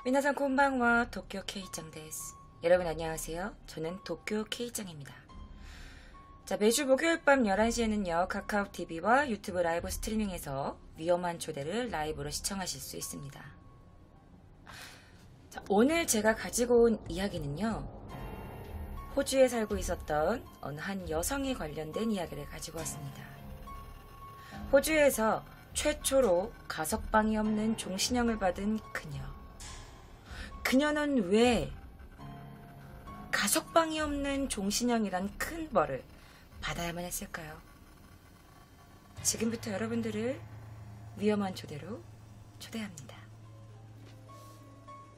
미나상 콘방와 도쿄 K짱 데스. 여러분 안녕하세요. 저는 도쿄 K짱입니다. 자, 매주 목요일 밤 11시에는요 카카오TV와 유튜브 라이브 스트리밍에서 위험한 초대를 라이브로 시청하실 수 있습니다. 자, 오늘 제가 가지고 온 이야기는요, 호주에 살고 있었던 어느 한 여성에 관련된 이야기를 가지고 왔습니다. 호주에서 최초로 가석방이 없는 종신형을 받은 그녀. 그녀는 왜 가석방이 없는 종신형이란 큰 벌을 받아야만 했을까요? 지금부터 여러분들을 위험한 초대로 초대합니다.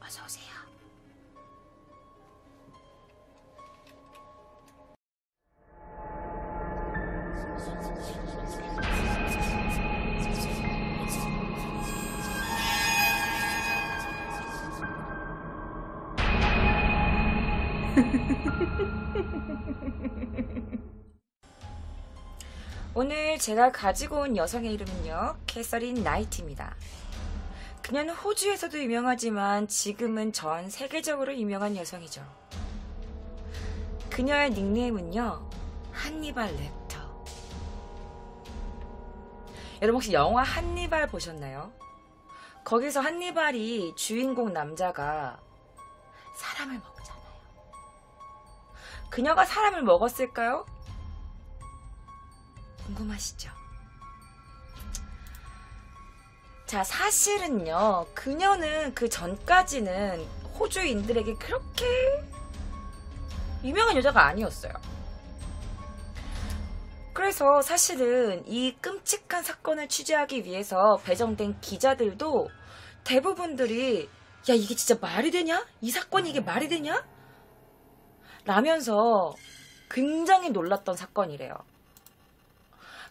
어서오세요. 오늘 제가 가지고 온 여성의 이름은요, 캐서린 나이트입니다. 그녀는 호주에서도 유명하지만 지금은 전 세계적으로 유명한 여성이죠. 그녀의 닉네임은요, 한니발 렉터. 여러분 혹시 영화 한니발 보셨나요? 거기서 한니발이 주인공 남자가 사람을 먹잖아요. 그녀가 사람을 먹었을까요? 궁금하시죠? 자, 사실은요, 그녀는 그 전까지는 호주인들에게 그렇게 유명한 여자가 아니었어요. 그래서 사실은 이 끔찍한 사건을 취재하기 위해서 배정된 기자들도 대부분들이 야, 이게 진짜 말이 되냐? 이 사건이 이게 말이 되냐? 라면서 굉장히 놀랐던 사건이래요.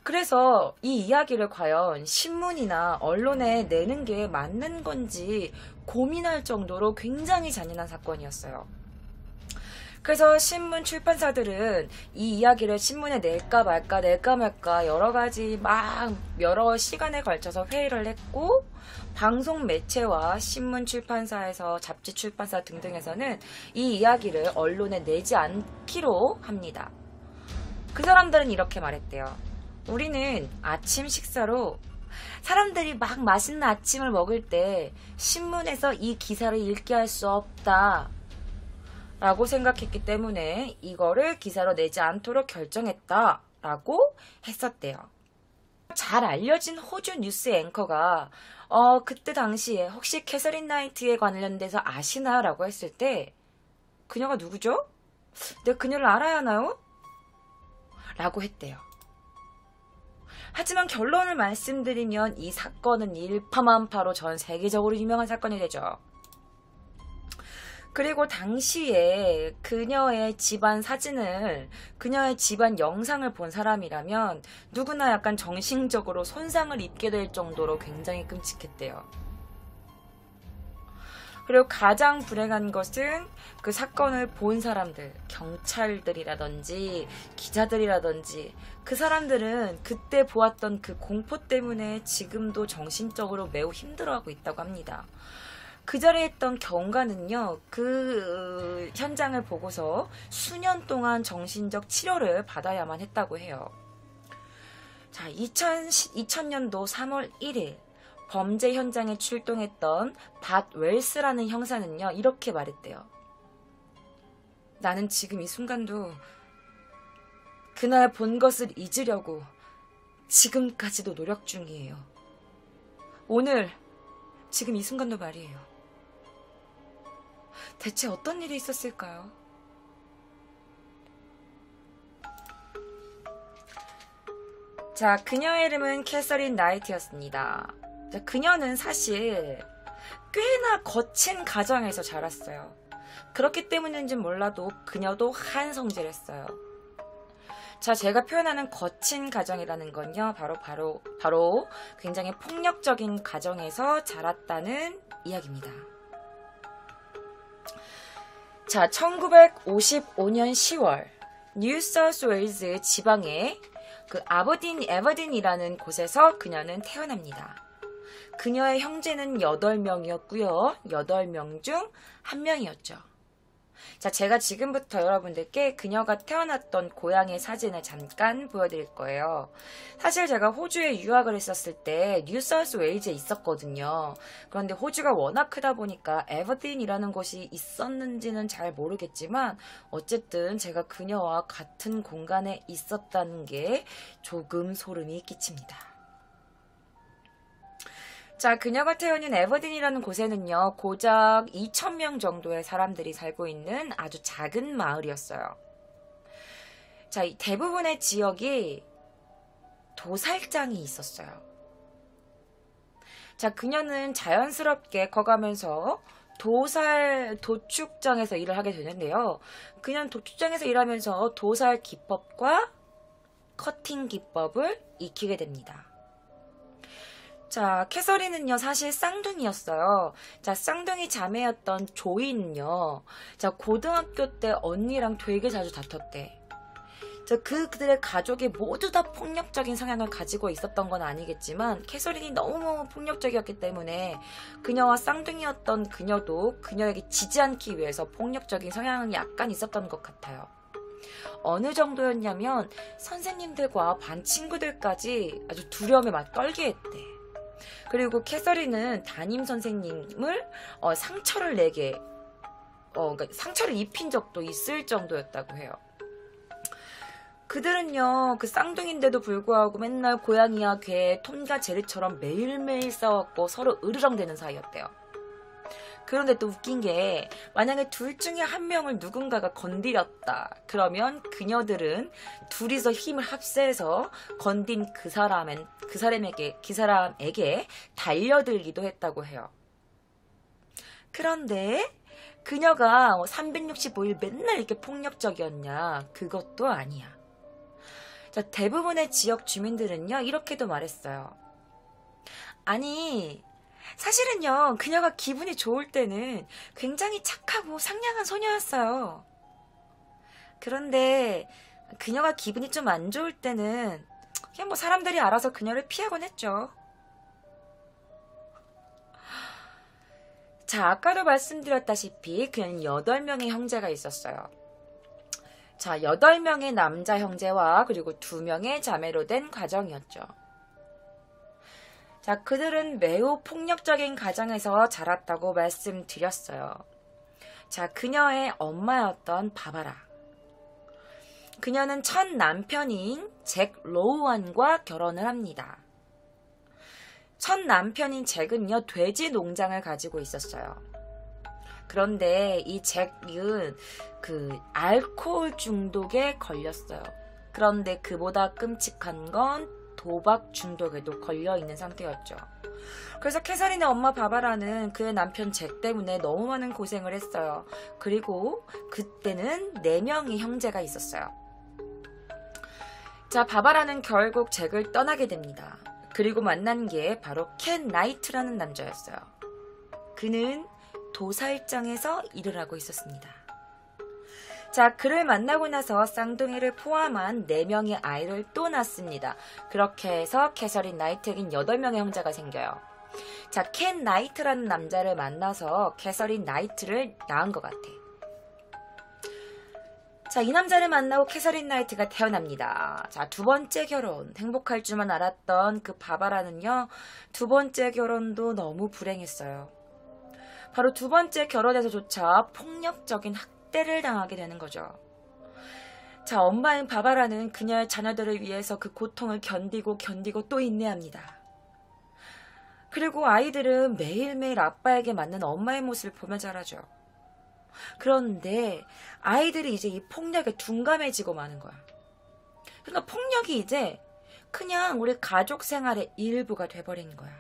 그래서 이 이야기를 과연 신문이나 언론에 내는 게 맞는 건지 고민할 정도로 굉장히 잔인한 사건이었어요. 그래서 신문 출판사들은 이 이야기를 신문에 낼까 말까 여러 가지 여러 시간에 걸쳐서 회의를 했고, 방송 매체와 신문 출판사에서 잡지 출판사 등등에서는 이 이야기를 언론에 내지 않기로 합니다. 그 사람들은 이렇게 말했대요. 우리는 아침 식사로 사람들이 막 맛있는 아침을 먹을 때 신문에서 이 기사를 읽게 할 수 없다 라고 생각했기 때문에 이거를 기사로 내지 않도록 결정했다 라고 했었대요. 잘 알려진 호주 뉴스 앵커가 그때 당시에 혹시 캐서린 나이트에 관련돼서 아시나? 라고 했을 때 그녀가 누구죠? 내가 그녀를 알아야 하나요? 라고 했대요. 하지만 결론을 말씀드리면 이 사건은 일파만파로 전 세계적으로 유명한 사건이 되죠. 그리고 당시에 그녀의 집안 사진을, 그녀의 집안 영상을 본 사람이라면 누구나 약간 정신적으로 손상을 입게 될 정도로 굉장히 끔찍했대요. 그리고 가장 불행한 것은 그 사건을 본 사람들, 경찰들이라든지 기자들이라든지 그 사람들은 그때 보았던 그 공포 때문에 지금도 정신적으로 매우 힘들어하고 있다고 합니다. 그 자리에 있던 경관은요, 그 현장을 보고서 수년 동안 정신적 치료를 받아야만 했다고 해요. 자, 2000년도 3월 1일 범죄 현장에 출동했던 밭 웰스라는 형사는요, 이렇게 말했대요. 나는 지금 이 순간도 그날 본 것을 잊으려고 지금까지도 노력 중이에요. 오늘 지금 이 순간도 말이에요. 대체 어떤 일이 있었을까요? 자, 그녀의 이름은 캐서린 나이트였습니다. 자, 그녀는 사실 꽤나 거친 가정에서 자랐어요. 그렇기 때문인지 몰라도 그녀도 한성질했어요. 자, 제가 표현하는 거친 가정이라는 건요, 바로 굉장히 폭력적인 가정에서 자랐다는 이야기입니다. 자, 1955년 10월 뉴사우스웨일즈 지방의 그 에버딘이라는 곳에서 그녀는 태어납니다. 그녀의 형제는 8명이었고요. 8명 중 1명이었죠. 자, 제가 지금부터 여러분들께 그녀가 태어났던 고향의 사진을 잠깐 보여드릴 거예요. 사실 제가 호주에 유학을 했었을 때 뉴사우스 웨일즈에 있었거든요. 그런데 호주가 워낙 크다 보니까 에버딘이라는 곳이 있었는지는 잘 모르겠지만 어쨌든 제가 그녀와 같은 공간에 있었다는 게 조금 소름이 끼칩니다. 자, 그녀가 태어난 에버딘이라는 곳에는요, 고작 2,000명 정도의 사람들이 살고 있는 아주 작은 마을이었어요. 자, 이 대부분의 지역이 도살장이 있었어요. 자, 그녀는 자연스럽게 커가면서 도축장에서 일을 하게 되는데요. 그녀는 도축장에서 일하면서 도살 기법과 커팅 기법을 익히게 됩니다. 자, 캐서린은요, 사실 쌍둥이였어요. 자, 쌍둥이 자매였던 조이는요, 자, 고등학교 때 언니랑 되게 자주 다퉜대. 자, 그들의 가족이 모두 다 폭력적인 성향을 가지고 있었던 건 아니겠지만, 캐서린이 너무 폭력적이었기 때문에, 그녀와 쌍둥이였던 그녀도 그녀에게 지지 않기 위해서 폭력적인 성향이 약간 있었던 것 같아요. 어느 정도였냐면, 선생님들과 반 친구들까지 아주 두려움에 막 떨게 했대. 그리고 캐서린은 담임 선생님을 상처를 내게 그러니까 상처를 입힌 적도 있을 정도였다고 해요. 그들은요, 그 쌍둥이인데도 불구하고 맨날 고양이와 개, 톰과 제리처럼 매일매일 싸웠고 서로 으르렁대는 사이였대요. 그런데 또 웃긴 게 만약에 둘 중에 한 명을 누군가가 건드렸다. 그러면 그녀들은 둘이서 힘을 합세해서 건든 그 사람에게 달려들기도 했다고 해요. 그런데 그녀가 365일 맨날 이렇게 폭력적이었냐? 그것도 아니야. 자, 대부분의 지역 주민들은요, 이렇게도 말했어요. 아니, 사실은요, 그녀가 기분이 좋을 때는 굉장히 착하고 상냥한 소녀였어요. 그런데 그녀가 기분이 좀 안 좋을 때는 그냥 뭐 사람들이 알아서 그녀를 피하곤 했죠. 자, 아까도 말씀드렸다시피 그녀는 8명의 형제가 있었어요. 자, 8명의 남자 형제와 그리고 2명의 자매로 된 가정이었죠. 자, 그들은 매우 폭력적인 가정에서 자랐다고 말씀드렸어요. 자, 그녀의 엄마였던 바바라. 그녀는 첫 남편인 잭 로우안과 결혼을 합니다. 첫 남편인 잭은요, 돼지 농장을 가지고 있었어요. 그런데 이 잭은 그 알코올 중독에 걸렸어요. 그런데 그보다 끔찍한 건 도박 중독에도 걸려있는 상태였죠. 그래서 캐서린의 엄마 바바라는 그의 남편 잭 때문에 너무 많은 고생을 했어요. 그리고 그때는 4명의 형제가 있었어요. 자, 바바라는 결국 잭을 떠나게 됩니다. 그리고 만난 게 바로 켄 나이트라는 남자였어요. 그는 도살장에서 일을 하고 있었습니다. 자, 그를 만나고 나서 쌍둥이를 포함한 4명의 아이를 또 낳습니다. 그렇게 해서 캐서린 나이트에겐 8명의 형제가 생겨요. 자, 켄 나이트라는 남자를 만나서 캐서린 나이트를 낳은 것 같아. 자, 이 남자를 만나고 캐서린 나이트가 태어납니다. 자, 2번째 결혼. 행복할 줄만 알았던 그 바바라는요, 2번째 결혼도 너무 불행했어요. 바로 2번째 결혼에서조차 폭력적인 학대를 당하게 되는 거죠. 자, 엄마인 바바라는 그녀의 자녀들을 위해서 그 고통을 견디고 또 인내합니다. 그리고 아이들은 매일매일 아빠에게 맞는 엄마의 모습을 보며 자라죠. 그런데 아이들이 이제 이 폭력에 둔감해지고 마는 거야. 그러니까 폭력이 이제 그냥 우리 가족 생활의 일부가 돼버린 거야.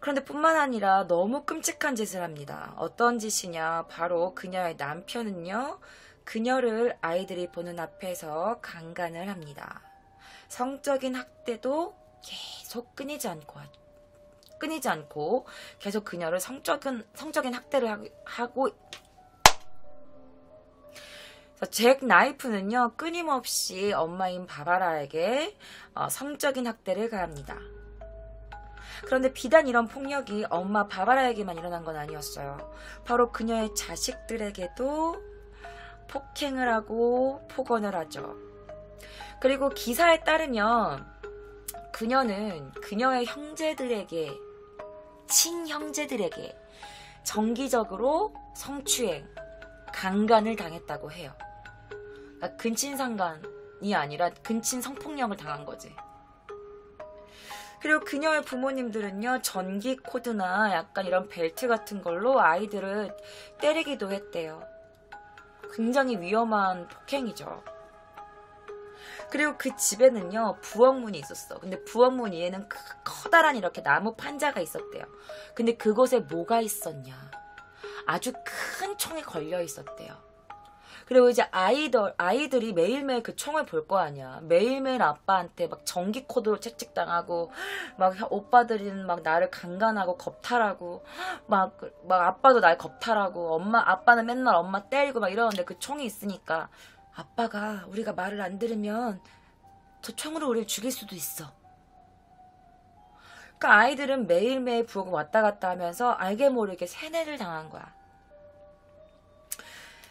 그런데 뿐만 아니라 너무 끔찍한 짓을 합니다. 어떤 짓이냐? 바로 그녀의 남편은요, 그녀를 아이들이 보는 앞에서 강간을 합니다. 성적인 학대도 계속 끊이지 않고 계속 그녀를 성적인 학대를 하고. 잭 나이프는요, 끊임없이 엄마인 바바라에게 성적인 학대를 가합니다. 그런데 비단 이런 폭력이 엄마 바바라에게만 일어난 건 아니었어요. 바로 그녀의 자식들에게도 폭행을 하고 폭언을 하죠. 그리고 기사에 따르면 그녀는 그녀의 형제들에게, 친형제들에게 정기적으로 성추행, 강간을 당했다고 해요. 그러니까 근친상간이 아니라 근친 성폭력을 당한 거지. 그리고 그녀의 부모님들은요, 전기 코드나 약간 이런 벨트 같은 걸로 아이들을 때리기도 했대요. 굉장히 위험한 폭행이죠. 그리고 그 집에는요, 부엌문이 있었어. 근데 부엌문 위에는 커다란 이렇게 나무 판자가 있었대요. 근데 그곳에 뭐가 있었냐? 아주 큰 총이 걸려 있었대요. 그리고 이제 아이들이 매일매일 그 총을 볼 거 아니야. 매일매일 아빠한테 막 전기 코드로 채찍당하고, 막 오빠들은 막 나를 강간하고 겁탈하고, 막 아빠도 날 겁탈하고, 아빠는 맨날 엄마 때리고 막 이러는데 그 총이 있으니까, 아빠가 우리가 말을 안 들으면 저 총으로 우리를 죽일 수도 있어. 그러니까 아이들은 매일매일 부엌을 왔다 갔다 하면서 알게 모르게 세뇌를 당한 거야.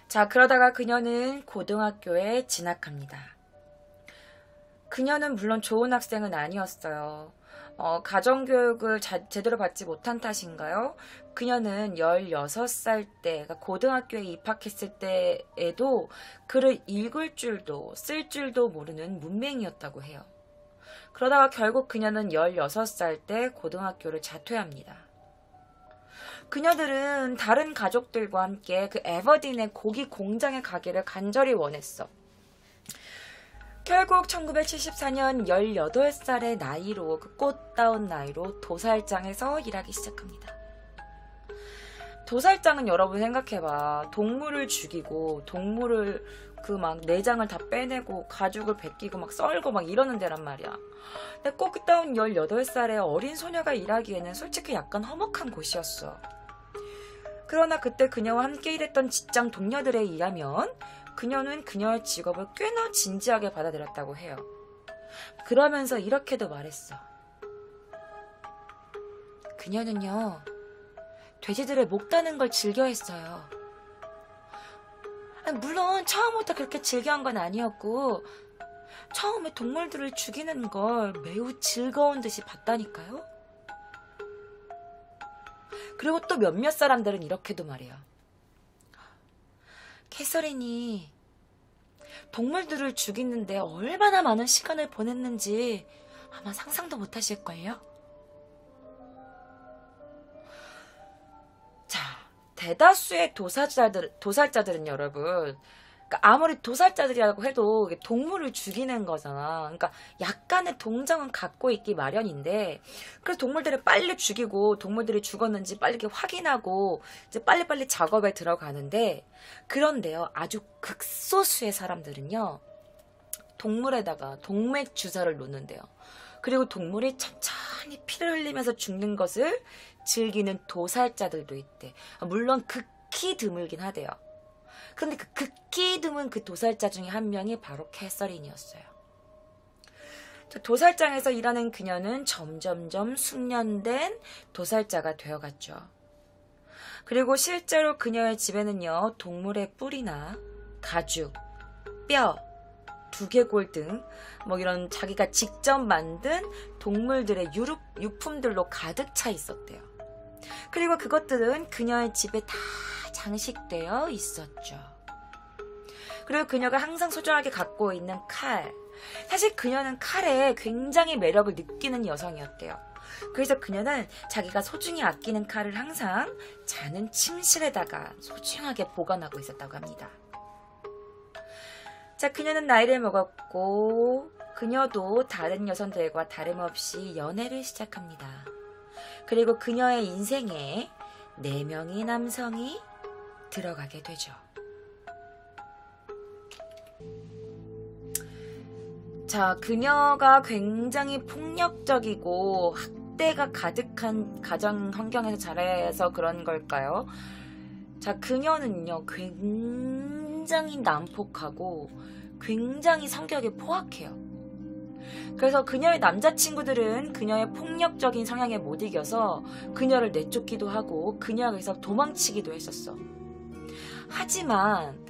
자, 그러다가 그녀는 고등학교에 진학합니다. 그녀는 물론 좋은 학생은 아니었어요. 가정교육을 제대로 받지 못한 탓인가요? 그녀는 16살 때, 그러니까 고등학교에 입학했을 때에도 글을 읽을 줄도 쓸 줄도 모르는 문맹이었다고 해요. 그러다가 결국 그녀는 16살 때 고등학교를 자퇴합니다. 그녀들은 다른 가족들과 함께 그 에버딘의 고기 공장에 가기를 간절히 원했어. 결국 1974년 18살의 나이로, 그 꽃다운 나이로 도살장에서 일하기 시작합니다. 도살장은 여러분 생각해봐. 동물을 죽이고, 동물을 막 내장을 다 빼내고, 가죽을 벗기고, 막 썰고 막 이러는 데란 말이야. 근데 꽃다운 18살의 어린 소녀가 일하기에는 솔직히 약간 험악한 곳이었어. 그러나 그때 그녀와 함께 일했던 직장 동료들에 의하면 그녀는 그녀의 직업을 꽤나 진지하게 받아들였다고 해요. 그러면서 이렇게도 말했어. 그녀는요, 돼지들을 목 따는 걸 즐겨했어요. 물론 처음부터 그렇게 즐겨한 건 아니었고, 처음에 동물들을 죽이는 걸 매우 즐거운 듯이 봤다니까요. 그리고 또 몇몇 사람들은 이렇게도 말해요. 캐서린이 동물들을 죽이는데 얼마나 많은 시간을 보냈는지 아마 상상도 못하실걸요? 자, 대다수의 도살자들은 여러분, 그러니까 아무리 도살자들이라고 해도 동물을 죽이는 거잖아. 그러니까 약간의 동정은 갖고 있기 마련인데, 그래서 동물들을 빨리 죽이고 동물들이 죽었는지 빨리 이렇게 확인하고 이제 빨리빨리 작업에 들어가는데, 그런데요, 아주 극소수의 사람들은요, 동물에다가 동맥 주사를 놓는데요. 그리고 동물이 천천히 피를 흘리면서 죽는 것을 즐기는 도살자들도 있대. 물론 극히 드물긴 하대요. 그런데 그 극히 드문 그 도살자 중에 한 명이 바로 캐서린이었어요. 도살장에서 일하는 그녀는 점점점 숙련된 도살자가 되어갔죠. 그리고 실제로 그녀의 집에는요, 동물의 뿔이나 가죽, 뼈, 두개골 등 뭐 이런 자기가 직접 만든 동물들의 유품들로 가득 차 있었대요. 그리고 그것들은 그녀의 집에 다 장식되어 있었죠. 그리고 그녀가 항상 소중하게 갖고 있는 칼. 사실 그녀는 칼에 굉장히 매력을 느끼는 여성이었대요. 그래서 그녀는 자기가 소중히 아끼는 칼을 항상 자는 침실에다가 소중하게 보관하고 있었다고 합니다. 자, 그녀는 나이를 먹었고 그녀도 다른 여성들과 다름없이 연애를 시작합니다. 그리고 그녀의 인생에 4명의 남성이 들어가게 되죠. 자, 그녀가 굉장히 폭력적이고 학대가 가득한 가정 환경에서 자라서 그런 걸까요? 자, 그녀는요, 굉장히 난폭하고 굉장히 성격이 포악해요. 그래서 그녀의 남자친구들은 그녀의 폭력적인 성향에 못 이겨서 그녀를 내쫓기도 하고 그녀에게서 도망치기도 했었어. 하지만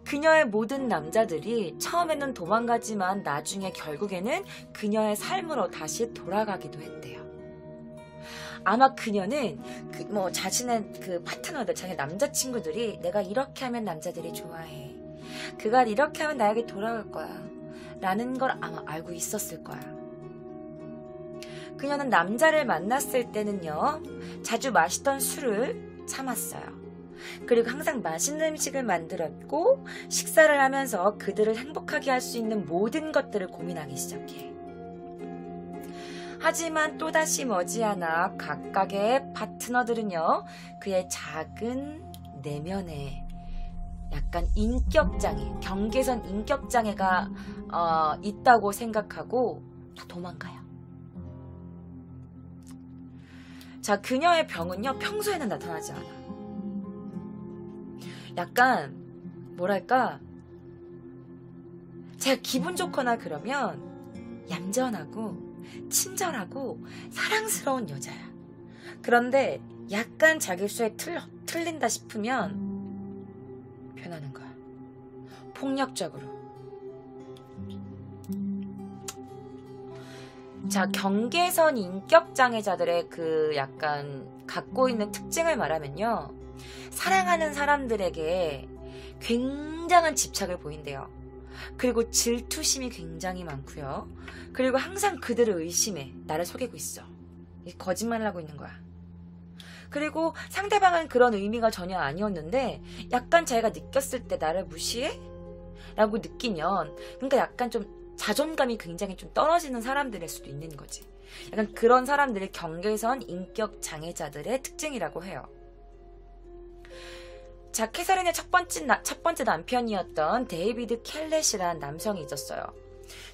그녀의 모든 남자들이 처음에는 도망가지만 나중에 결국에는 그녀의 삶으로 다시 돌아가기도 했대요. 아마 그녀는 자신의 그 파트너들, 자기 남자친구들이 내가 이렇게 하면 남자들이 좋아해. 그가 이렇게 하면 나에게 돌아올 거야. 라는 걸 아마 알고 있었을 거야. 그녀는 남자를 만났을 때는요, 자주 마시던 술을 참았어요. 그리고 항상 맛있는 음식을 만들었고 식사를 하면서 그들을 행복하게 할 수 있는 모든 것들을 고민하기 시작해. 하지만 또다시 머지않아 각각의 파트너들은요, 그의 작은 내면에 약간 인격장애, 경계선 인격장애가 있다고 생각하고 다 도망가요. 자, 그녀의 병은요, 평소에는 나타나지 않아. 약간 뭐랄까, 제가 기분 좋거나 그러면 얌전하고 친절하고 사랑스러운 여자야. 그런데 약간 자기 수에 틀린다 싶으면 변하는 거야. 폭력적으로. 자, 경계선 인격장애자들의 그 약간 갖고 있는 특징을 말하면요, 사랑하는 사람들에게 굉장한 집착을 보인대요. 그리고 질투심이 굉장히 많고요. 그리고 항상 그들을 의심해. 나를 속이고 있어. 거짓말을 하고 있는 거야. 그리고 상대방은 그런 의미가 전혀 아니었는데 약간 자기가 느꼈을 때 나를 무시해? 라고 느끼면, 그러니까 약간 좀 자존감이 굉장히 좀 떨어지는 사람들일 수도 있는 거지. 약간 그런 사람들이 경계선 인격 장애자들의 특징이라고 해요. 자, 캐서린의 첫 번째 남편이었던 데이비드 켈렛이라는 남성이 있었어요.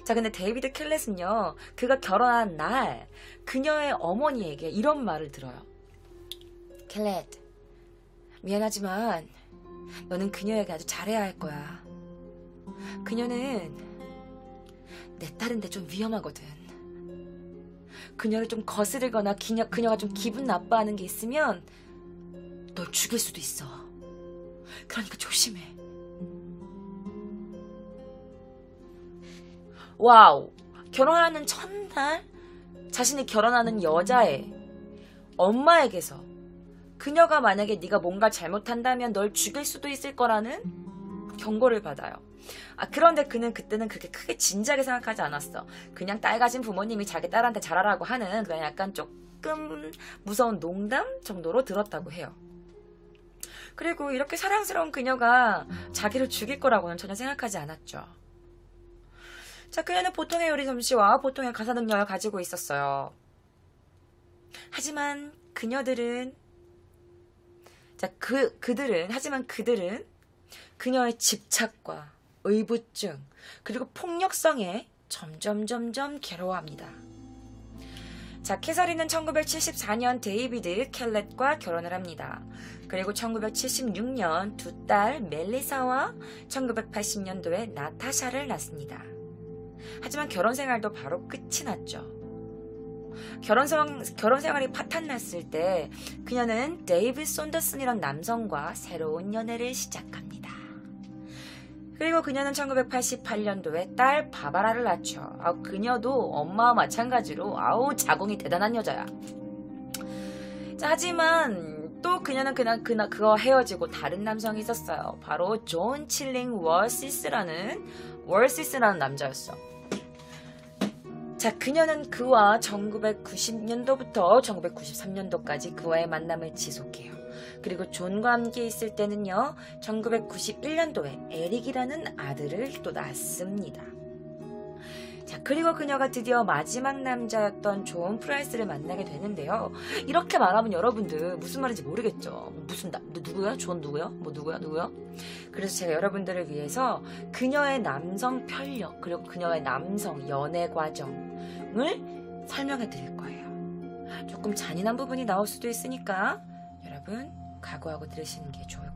자, 근데 데이비드 켈렛은요, 그가 결혼한 날 그녀의 어머니에게 이런 말을 들어요. 켈렛, 미안하지만 너는 그녀에게 아주 잘해야 할 거야. 그녀는 내 딸인데 좀 위험하거든. 그녀를 좀 거스르거나 그녀가 좀 기분 나빠하는 게 있으면 널 죽일 수도 있어. 그러니까 조심해. 와우. 결혼하는 첫날 자신이 결혼하는 여자의 엄마에게서 그녀가 만약에 네가 뭔가 잘못한다면 널 죽일 수도 있을 거라는 경고를 받아요. 그런데 그는 그때는 그렇게 크게 진지하게 생각하지 않았어. 그냥 딸 가진 부모님이 자기 딸한테 잘하라고 하는 그냥 약간 조금 무서운 농담 정도로 들었다고 해요. 그리고 이렇게 사랑스러운 그녀가 자기를 죽일 거라고는 전혀 생각하지 않았죠. 자, 그녀는 보통의 요리 솜씨와 보통의 가사 능력을 가지고 있었어요. 하지만 그들은 그녀의 집착과 의부증 그리고 폭력성에 점점 괴로워합니다. 자, 캐서린은 1974년 데이비드 켈렛과 결혼을 합니다. 그리고 1976년 두 딸 멜리사와 1980년도에 나타샤를 낳습니다. 하지만 결혼 생활도 바로 끝이 났죠. 결혼 생활이 파탄났을 때 그녀는 데이비드 손더슨이란 남성과 새로운 연애를 시작합니다. 그리고 그녀는 1988년도에 딸 바바라를 낳죠. 그녀도 엄마와 마찬가지로 자궁이 대단한 여자야. 자, 하지만 또 그녀는 그거 헤어지고 다른 남성이 있었어요. 바로 존 칠링 월시스라는 남자였어. 자, 그녀는 그와 1990년도부터 1993년도까지 그와의 만남을 지속해요. 그리고 존과 함께 있을 때는요, 1991년도에 에릭이라는 아들을 또 낳습니다. 자, 그리고 그녀가 드디어 마지막 남자였던 존 프라이스를 만나게 되는데요. 이렇게 말하면 여러분들 무슨 말인지 모르겠죠. 누구야? 존 누구야? 누구야? 그래서 제가 여러분들을 위해서 그녀의 남성 편력 그리고 그녀의 남성 연애 과정을 설명해 드릴 거예요. 조금 잔인한 부분이 나올 수도 있으니까 여러분 각오하고 들으시는 게 좋을